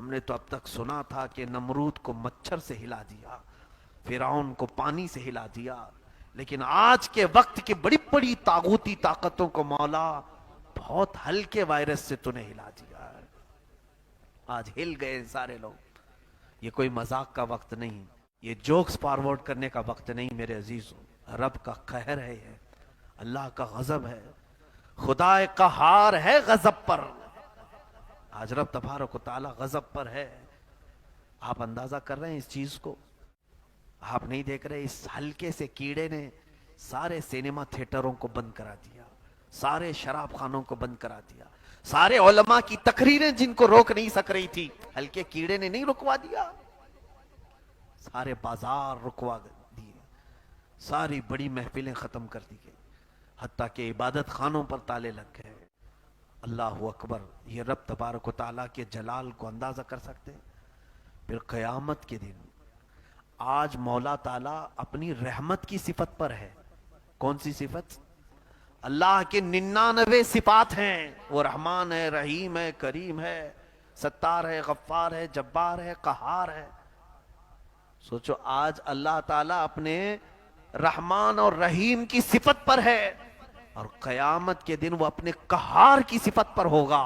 ہم نے تو اب تک سنا تھا کہ نمرود کو مچھر سے ہلا دیا، فرعون کو پانی سے ہلا دیا، لیکن آج کے وقت کی بڑی بڑی طاغوتی طاقتوں کو مولا بہت ہلکے وائرس سے تو نے ہلا دیا ہے۔ آج ہل گئے سارے لوگ۔ یہ کوئی مذاق کا وقت نہیں، یہ جوکس فارورڈ کرنے کا وقت نہیں میرے عزیزوں۔ رب کا قہر ہے، یہ اللہ کا غضب ہے، خدا قہار ہے غضب پر۔ آج رب تبارک و تعالی غضب پر ہے۔ آپ اندازہ کر رہے ہیں اس چیز کو؟ آپ نہیں دیکھ رہے اس ہلکے سے کیڑے نے سارے سینما تھیٹروں کو بند کرا دیا، سارے شراب خانوں کو بند کرا دیا، سارے علماء کی تقریریں جن کو روک نہیں سک رہی تھی ہلکے کیڑے نے نہیں رکوا دیا، سارے بازار رکوا دیے، ساری بڑی محفلیں ختم کر دی گئی، حتیٰ کہ عبادت خانوں پر تالے لگ گئے۔ اللہ اکبر۔ یہ رب تبارک و تعالیٰ کے جلال کو اندازہ کر سکتے ہیں؟ پھر قیامت کے دن آج مولا تعالیٰ اپنی رحمت کی صفت پر ہے۔ کون سی صفت؟ اللہ کے 99 صفات ہیں، وہ رحمان ہے، رحیم ہے، کریم ہے، ستار ہے، غفار ہے، جبار ہے، قہار ہے۔ سوچو آج اللہ تعالیٰ اپنے رحمان اور رحیم کی صفت پر ہے، اور قیامت کے دن وہ اپنے قہار کی صفت پر ہوگا۔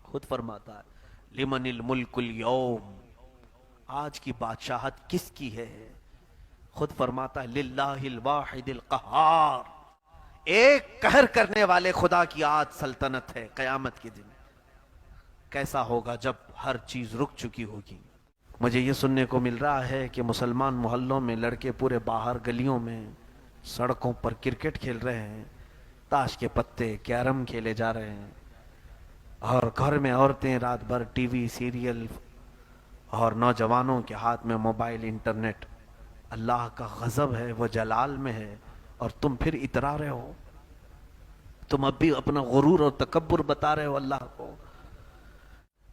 خود فرماتا ہے لمن الملک اليوم، آج کی بادشاہت کس کی ہے؟ خود فرماتا ہے للہ الواحد القہار، ایک قہر کرنے والے خدا کی آج سلطنت ہے۔ قیامت کے دن کیسا ہوگا جب ہر چیز رک چکی ہوگی؟ مجھے یہ سننے کو مل رہا ہے کہ مسلمان محلوں میں لڑکے پورے باہر گلیوں میں سڑکوں پر کرکٹ کھیل رہے ہیں، تاش کے پتے، کیرم کھیلے جا رہے ہیں، اور گھر میں عورتیں رات بھر ٹی وی سیریل، اور نوجوانوں کے ہاتھ میں موبائل، انٹرنیٹ۔ اللہ کا غضب ہے، وہ جلال میں ہے، اور تم پھر اترا رہے ہو، تم اب بھی اپنا غرور اور تکبر بتا رہے ہو اللہ کو۔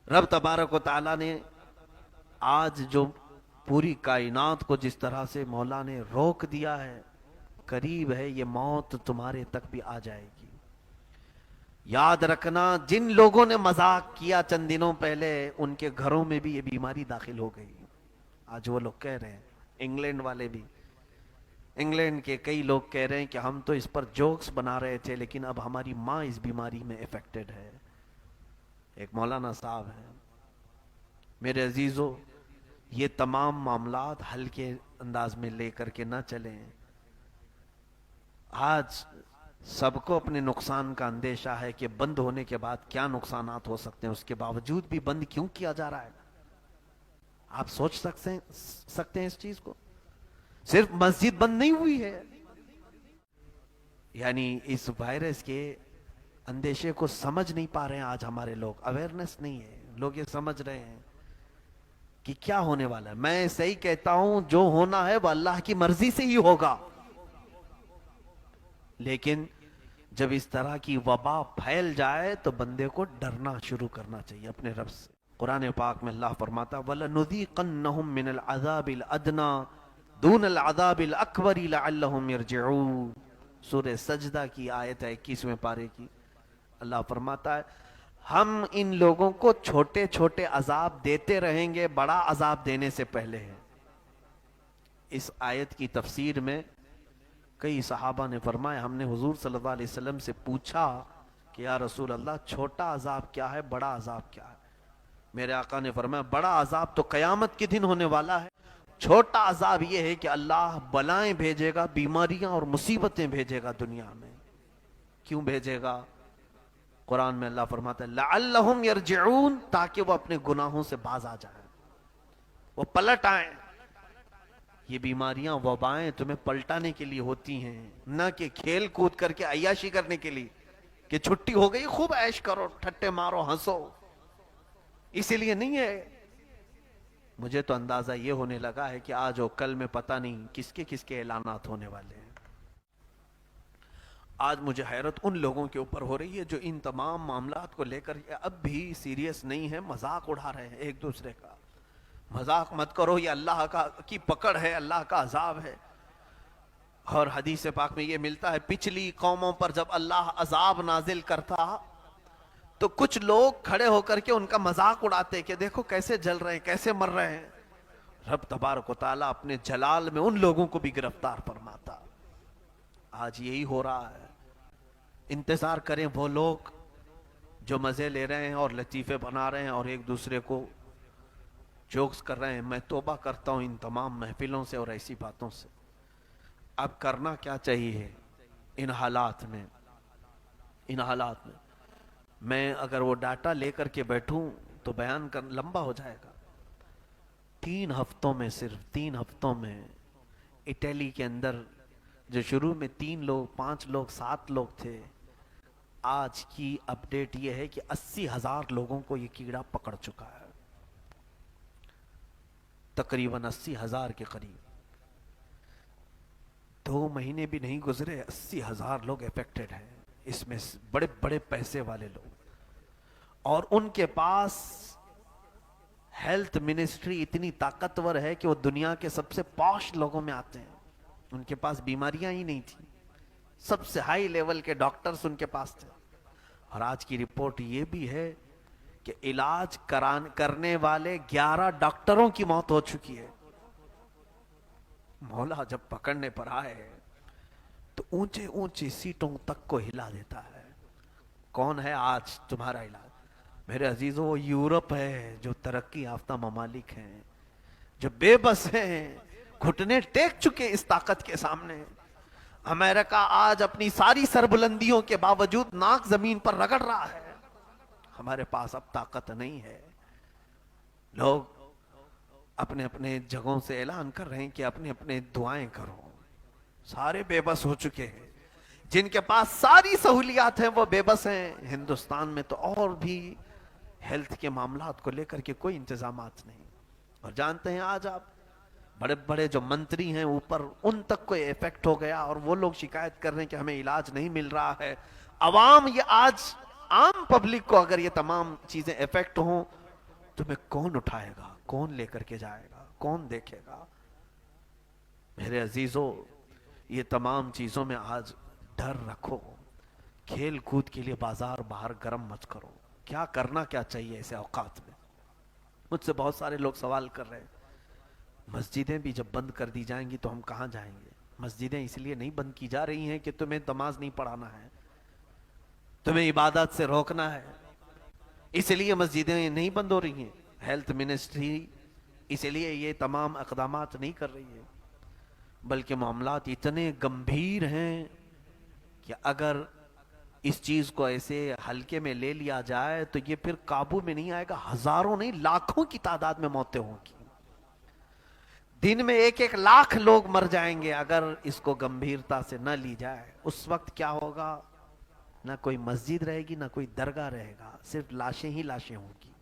رب تبارک و تعالیٰ نے آج جو پوری کائنات کو جس طرح سے مولا نے روک دیا ہے، قریب ہے یہ موت تمہارے تک بھی آ جائے گی۔ یاد رکھنا جن لوگوں نے مذاق کیا چند دنوں پہلے، ان کے گھروں میں بھی یہ بیماری داخل ہو گئی۔ آج وہ لوگ کہہ رہے ہیں، انگلینڈ والے بھی، انگلینڈ کے کئی لوگ کہہ رہے ہیں کہ ہم تو اس پر جوکس بنا رہے تھے، لیکن اب ہماری ماں اس بیماری میں افیکٹڈ ہے۔ ایک مولانا صاحب ہیں۔ میرے عزیزو، یہ تمام معاملات ہلکے انداز میں لے کر کے نہ چلیں۔ آج سب کو اپنے نقصان کا اندیشہ ہے کہ بند ہونے کے بعد کیا نقصانات ہو سکتے ہیں، اس کے باوجود بھی بند کیوں کیا جا رہا ہے؟ آپ سوچ سکتے ہیں اس چیز کو؟ صرف مسجد بند نہیں ہوئی ہے، یعنی اس وائرس کے اندیشے کو سمجھ نہیں پا رہے ہیں آج ہمارے لوگ، اویئرنس نہیں ہے، لوگ یہ سمجھ رہے ہیں کہ کیا ہونے والا ہے۔ میں صحیح کہتا ہوں، جو ہونا ہے وہ اللہ کی مرضی سے ہی ہوگا، لیکن جب اس طرح کی وبا پھیل جائے تو بندے کو ڈرنا شروع کرنا چاہیے اپنے رب سے۔ قرآن پاک میں اللہ فرماتا وَلَنُذِيقَنَّهُم مِّنَ الْعَذَابِ الْأَدْنَى دُونَ الْعَذَابِ الْأَكْبَرِ لَعَلَّهُمْ يَرْجِعُونَ۔ سورہ سجدہ کی آیت ہے 21ویں پارے کی۔ اللہ فرماتا ہے ہم ان لوگوں کو چھوٹے چھوٹے عذاب دیتے رہیں گے، بڑا عذاب دینے سے پہلے ہے۔ اس آیت کی تفسیر میں کئی صحابہ نے فرمایا ہم نے حضور صلی اللہ علیہ وسلم سے پوچھا کہ یا رسول اللہ چھوٹا عذاب کیا ہے، بڑا عذاب کیا ہے؟ میرے آقا نے فرمایا بڑا عذاب تو قیامت کے دن ہونے والا ہے، چھوٹا عذاب یہ ہے کہ اللہ بلائیں بھیجے گا، بیماریاں اور مصیبتیں بھیجے گا دنیا میں۔ کیوں بھیجے گا؟ قرآن میں اللہ فرماتا ہے لعلہم یرجعون، تاکہ وہ اپنے گناہوں سے باز آ جائیں، وہ پلٹ آئیں۔ یہ بیماریاں، وبائیں تمہیں پلٹانے کے لیے ہوتی ہیں، نہ کہ کھیل کود کر کے عیاشی کرنے کے لیے کہ چھٹی ہو گئی خوب عیش کرو، ٹھٹے مارو، ہنسو، اسی لیے نہیں ہے۔ مجھے تو اندازہ یہ ہونے لگا ہے کہ آج و کل میں پتہ نہیں کس کے اعلانات ہونے والے ہیں۔ آج مجھے حیرت ان لوگوں کے اوپر ہو رہی ہے جو ان تمام معاملات کو لے کر اب بھی سیریس نہیں ہے، مذاق اڑا رہے ہیں ایک دوسرے کا۔ مذاق مت کرو، یہ اللہ کی پکڑ ہے، اللہ کا عذاب ہے۔ اور حدیث پاک میں یہ ملتا ہے پچھلی قوموں پر جب اللہ عذاب نازل کرتا تو کچھ لوگ کھڑے ہو کر کے ان کا مذاق اڑاتے کہ دیکھو کیسے جل رہے ہیں، کیسے مر رہے ہیں. رب تبارک و تعالیٰ اپنے جلال میں ان لوگوں کو بھی گرفتار فرماتا. آج یہی ہو رہا ہے. انتظار کریں وہ لوگ جو مزے لے رہے ہیں اور لطیفے بنا رہے ہیں اور ایک دوسرے کو جوکس کر رہے ہیں. میں توبہ کرتا ہوں ان تمام محفلوں سے اور ایسی باتوں سے. اب کرنا کیا چاہیے ان حالات میں؟ میں اگر وہ ڈاٹا لے کر کے بیٹھوں تو بیان لمبا ہو جائے گا. 3 ہفتوں میں، صرف 3 ہفتوں میں اٹلی کے اندر جو شروع میں 3 لوگ، 5 لوگ، 7 لوگ تھے، آج کی اپڈیٹ یہ ہے کہ 80,000 لوگوں کو یہ کیڑا پکڑ چکا ہے. تقریباً 80,000 کے قریب. 2 مہینے بھی نہیں گزرے 80,000 لوگ افیکٹڈ ہیں. اس میں بڑے بڑے پیسے والے لوگ، اور ان کے پاس ہیلتھ منسٹری اتنی طاقتور ہے کہ وہ دنیا کے سب سے پاش لوگوں میں آتے ہیں. ان کے پاس بیماریاں ہی نہیں تھیں، سب سے ہائی لیول کے ڈاکٹرز ان کے پاس تھے. اور آج کی رپورٹ یہ بھی ہے کہ علاج کرنے والے 11 ڈاکٹروں کی موت ہو چکی ہے. مولا جب پکڑنے پر آئے تو اونچے اونچی سیٹوں تک کو ہلا دیتا ہے. کون ہے آج تمہارا علاج؟ میرے عزیزوں، وہ یورپ ہے جو ترقی یافتہ ممالک ہیں، جو بے بس ہیں، گھٹنے ٹیک چکے اس طاقت کے سامنے. امریکہ آج اپنی ساری سربلندیوں کے باوجود ناک زمین پر رگڑ رہا ہے. ہمارے پاس اب طاقت نہیں ہے. لوگ اپنے اپنے جگہوں سے اعلان کر رہے ہیں کہ اپنے اپنے دعائیں کرو. سارے بے بس ہو چکے ہیں. جن کے پاس ساری سہولیات ہیں وہ بے بس ہیں. ہندوستان میں تو اور بھی ہیلتھ کے معاملات کو لے کر کے کوئی انتظامات نہیں. اور جانتے ہیں آج آپ بڑے بڑے جو منتری ہیں اوپر، ان تک کوئی ایفیکٹ ہو گیا اور وہ لوگ شکایت کر رہے ہیں کہ ہمیں علاج نہیں مل رہا ہے. عوام، یہ آج عام پبلک کو اگر یہ تمام چیزیں ایفیکٹ ہوں تو میں کون اٹھائے گا، کون لے کر کے جائے گا، کون دیکھے گا؟ میرے عزیزوں، یہ تمام چیزوں میں آج ڈر رکھو. کھیل کود کے لیے بازار باہر گرم مت کرو. کیا کرنا کیا چاہیے ایسے اوقات میں؟ مجھ سے بہت سارے لوگ سوال کر رہے ہیں مسجدیں بھی جب بند کر دی جائیں گی تو ہم کہاں جائیں گے؟ مسجدیں اس لیے نہیں بند کی جا رہی ہیں کہ تمہیں نماز نہیں پڑھانا ہے، تمہیں عبادت سے روکنا ہے، اس لیے مسجدیں نہیں بند ہو رہی ہیں. ہیلتھ منسٹری اس لیے یہ تمام اقدامات نہیں کر رہی ہے. بلکہ معاملات اتنے گمبھیر ہیں کہ اگر اس چیز کو ایسے ہلکے میں لے لیا جائے تو یہ پھر قابو میں نہیں آئے گا. ہزاروں نہیں، لاکھوں کی تعداد میں موتیں ہوں گی. دن میں 1-1 لاکھ لوگ مر جائیں گے اگر اس کو گمبھیرتا سے نہ لی جائے. اس وقت کیا ہوگا؟ نہ کوئی مسجد رہے گی، نہ کوئی درگاہ رہے گا، صرف لاشیں ہی لاشیں ہوں گی.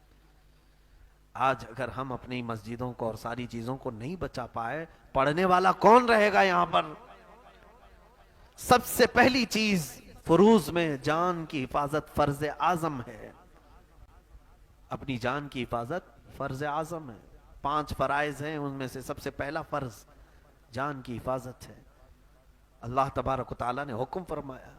آج اگر ہم اپنی مسجدوں کو اور ساری چیزوں کو نہیں بچا پائے، پڑھنے والا کون رہے گا یہاں پر؟ سب سے پہلی چیز فروض میں جان کی حفاظت فرض اعظم ہے. اپنی جان کی حفاظت فرض اعظم ہے. 5 فرائض ہیں، ان میں سے سب سے پہلا فرض جان کی حفاظت ہے. اللہ تبارک و تعالیٰ نے حکم فرمایا.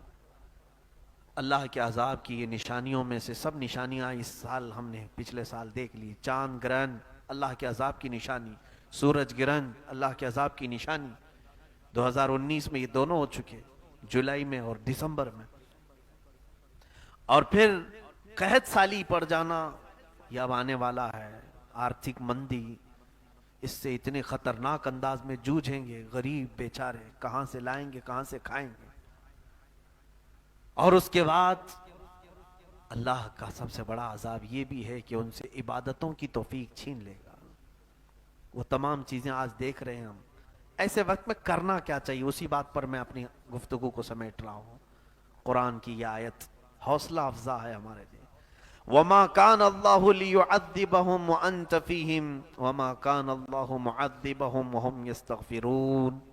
اللہ کے عذاب کی یہ نشانیوں میں سے سب نشانیاں اس سال ہم نے پچھلے سال دیکھ لی. چاند گرہن اللہ کے عذاب کی نشانی، سورج گرہن اللہ کے عذاب کی نشانی. 2019 میں یہ دونوں ہو چکے، جولائی میں اور دسمبر میں. اور پھر قحط سالی پڑ جانا یہ اب آنے والا ہے. آرتھک مندی، اس سے اتنے خطرناک انداز میں جوجھیں گے. غریب بیچارے کہاں سے لائیں گے، کہاں سے کھائیں گے؟ اور اس کے بعد اللہ کا سب سے بڑا عذاب یہ بھی ہے کہ ان سے عبادتوں کی توفیق چھین لے گا. وہ تمام چیزیں آج دیکھ رہے ہیں ہم. ایسے وقت میں کرنا کیا چاہیے؟ اسی بات پر میں اپنی گفتگو کو سمیٹ رہا ہوں. قرآن کی یہ آیت حوصلہ افزا ہے ہمارے لیے. وَمَا كَانَ اللَّهُ لِيُعَذِّبَهُمْ وَأَنْتَ فِيهِمْ وَمَا كَانَ اللَّهُ مُعَذِّبَهُمْ وَهُمْ يَسْتَغْفِرُونَ.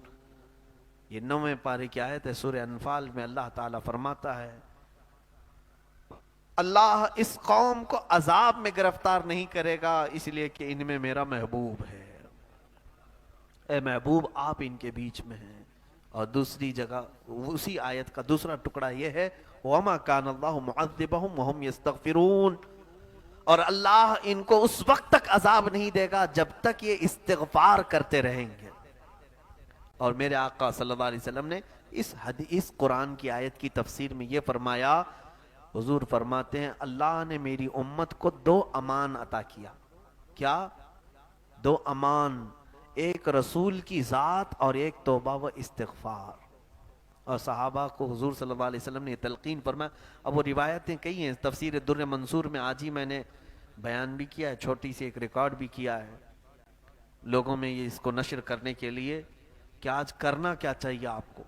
یہ 9ویں پارے کی آیت ہے سورہ انفال میں. اللہ تعالیٰ فرماتا ہے اللہ اس قوم کو عذاب میں گرفتار نہیں کرے گا اس لیے کہ ان میں میرا محبوب ہے. اے محبوب، آپ ان کے بیچ میں ہیں اور دوسری جگہ اسی آیت کا دوسرا ٹکڑا یہ ہے وَمَا كَانَ اللَّهُ مُعَذِّبَهُمْ وَهُمْ يَسْتَغْفِرُونَ، اور اللہ ان کو اس وقت تک عذاب نہیں دے گا جب تک یہ استغفار کرتے رہیں گے۔ اور میرے آقا صلی اللہ علیہ وسلم نے اس قرآن کی آیت کی تفسیر میں یہ فرمایا، حضور فرماتے ہیں اللہ نے میری امت کو 2 امان عطا کیا۔ کیا؟ 2 امان، ایک رسول کی ذات اور ایک توبہ و استغفار۔ اور صحابہ کو حضور صلی اللہ علیہ وسلم نے یہ تلقین فرمایا۔ اب وہ روایتیں کئی ہیں، تفسیر در منصور میں آج ہی میں نے بیان بھی کیا ہے، چھوٹی سی ایک ریکارڈ بھی کیا ہے لوگوں میں یہ اس کو نشر کرنے کے لیے کہ آج کرنا کیا چاہیے آپ کو۔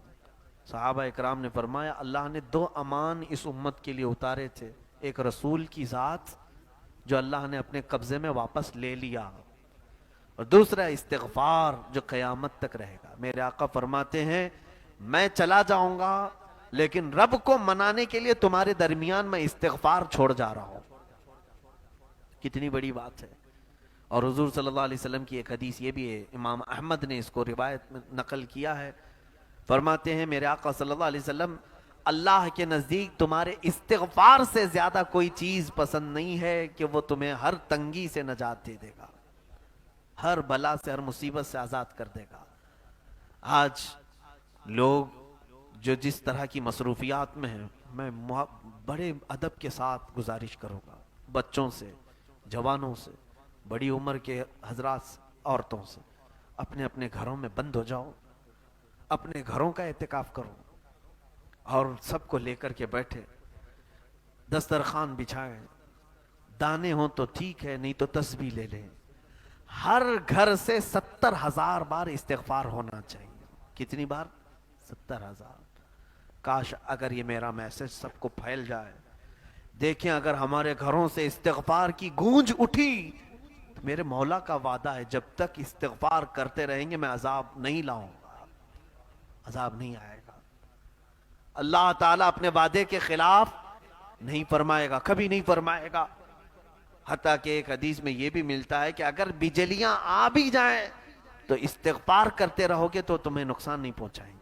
صحابہ اکرام نے فرمایا اللہ نے 2 امان اس امت کے لیے اتارے تھے، ایک رسول کی ذات جو اللہ نے اپنے قبضے میں واپس لے لیا، اور دوسرا استغفار جو قیامت تک رہے گا۔ میرے آقا فرماتے ہیں میں چلا جاؤں گا لیکن رب کو منانے کے لیے تمہارے درمیان میں استغفار چھوڑ جا رہا ہوں۔ کتنی بڑی بات ہے۔ اور حضور صلی اللہ علیہ وسلم کی ایک حدیث یہ بھی ہے، امام احمد نے اس کو روایت میں نقل کیا ہے، فرماتے ہیں میرے آقا صلی اللہ علیہ وسلم اللہ کے نزدیک تمہارے استغفار سے زیادہ کوئی چیز پسند نہیں ہے کہ وہ تمہیں ہر تنگی سے نجات دے دے گا، ہر بلا سے، ہر مصیبت سے آزاد کر دے گا۔ آج لوگ جو جس طرح کی مصروفیات میں ہیں، میں بڑے ادب کے ساتھ گزارش کروں گا بچوں سے، جوانوں سے، بڑی عمر کے حضرات سے، عورتوں سے، اپنے اپنے گھروں میں بند ہو جاؤ، اپنے گھروں کا اعتکاف کرو اور سب کو لے کر کے بیٹھے، دسترخوان بچھائیں، دانے ہوں تو ٹھیک ہے نہیں تو تسبیح لے لیں۔ ہر گھر سے 70,000 بار استغفار ہونا چاہیے۔ کتنی بار؟ 70,000۔ کاش اگر یہ میرا میسج سب کو پھیل جائے۔ دیکھیں اگر ہمارے گھروں سے استغفار کی گونج اٹھی تو میرے مولا کا وعدہ ہے جب تک استغفار کرتے رہیں گے میں عذاب نہیں لاؤں گا، عذاب نہیں آئے گا۔ اللہ تعالیٰ اپنے وعدے کے خلاف نہیں فرمائے گا، کبھی نہیں فرمائے گا۔ حتیٰ کہ ایک حدیث میں یہ بھی ملتا ہے کہ اگر بجلیاں آ بھی جائیں تو استغفار کرتے رہو گے تو تمہیں نقصان نہیں پہنچائیں گے۔